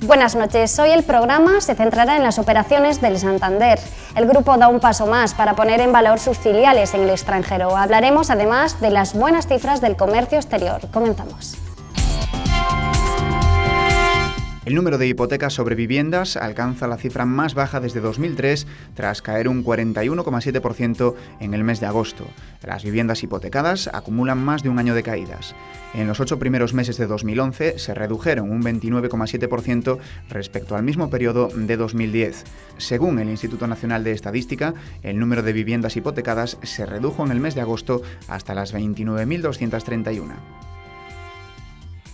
Buenas noches. Hoy el programa se centrará en las operaciones del Santander. El grupo da un paso más para poner en valor sus filiales en el extranjero. Hablaremos además de las buenas cifras del comercio exterior. Comenzamos. El número de hipotecas sobre viviendas alcanza la cifra más baja desde 2003, tras caer un 41,7% en el mes de agosto. Las viviendas hipotecadas acumulan más de un año de caídas. En los 8 primeros meses de 2011 se redujeron un 29,7% respecto al mismo periodo de 2010. Según el Instituto Nacional de Estadística, el número de viviendas hipotecadas se redujo en el mes de agosto hasta las 29.231.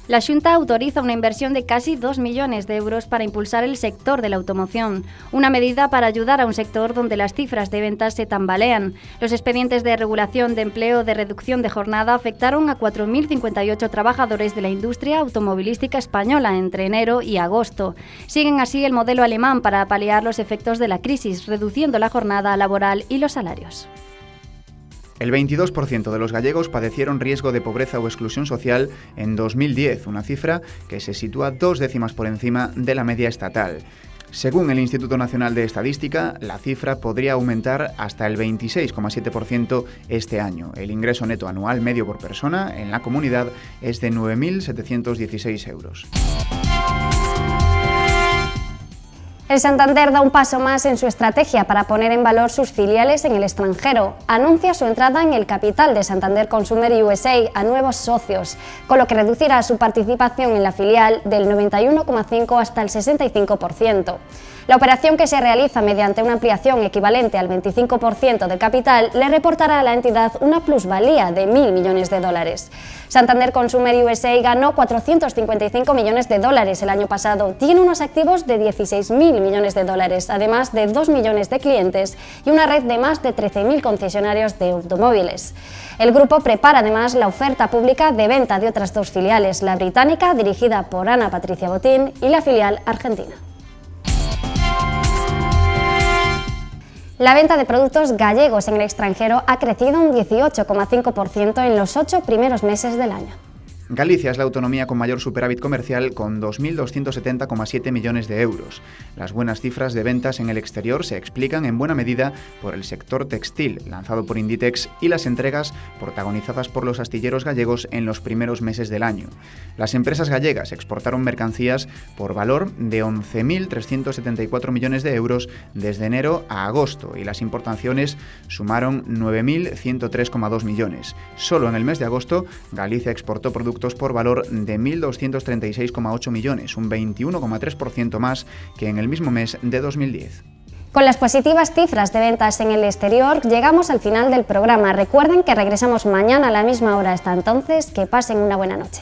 La Xunta autoriza una inversión de casi 2 millones de euros para impulsar el sector de la automoción, una medida para ayudar a un sector donde las cifras de ventas se tambalean. Los expedientes de regulación de empleo de reducción de jornada afectaron a 4.058 trabajadores de la industria automovilística española entre enero y agosto. Siguen así el modelo alemán para paliar los efectos de la crisis, reduciendo la jornada laboral y los salarios. El 22% de los gallegos padecieron riesgo de pobreza o exclusión social en 2010, una cifra que se sitúa 2 décimas por encima de la media estatal. Según el Instituto Nacional de Estadística, la cifra podría aumentar hasta el 26,7% este año. El ingreso neto anual medio por persona en la comunidad es de 9.716 euros. El Santander da un paso más en su estrategia para poner en valor sus filiales en el extranjero. Anuncia su entrada en el capital de Santander Consumer USA a nuevos socios, con lo que reducirá su participación en la filial del 91,5% hasta el 65%. La operación, que se realiza mediante una ampliación equivalente al 25% del capital, le reportará a la entidad una plusvalía de 1.000 millones de dólares. Santander Consumer USA ganó 455 millones de dólares el año pasado. Tiene unos activos de 16.000 millones de dólares, además de 2 millones de clientes y una red de más de 13.000 concesionarios de automóviles. El grupo prepara además la oferta pública de venta de otras 2 filiales, la británica, dirigida por Ana Patricia Botín, y la filial argentina. La venta de productos gallegos en el extranjero ha crecido un 18,5% en los 8 primeros meses del año. Galicia es la autonomía con mayor superávit comercial, con 2.270,7 millones de euros. Las buenas cifras de ventas en el exterior se explican en buena medida por el sector textil, lanzado por Inditex, y las entregas protagonizadas por los astilleros gallegos en los primeros meses del año. Las empresas gallegas exportaron mercancías por valor de 11.374 millones de euros desde enero a agosto, y las importaciones sumaron 9.103,2 millones. Solo en el mes de agosto, Galicia exportó productos por valor de 1.236,8 millones, un 21,3% más que en el mismo mes de 2010. Con las positivas cifras de ventas en el exterior, llegamos al final del programa. Recuerden que regresamos mañana a la misma hora. Hasta entonces, que pasen una buena noche.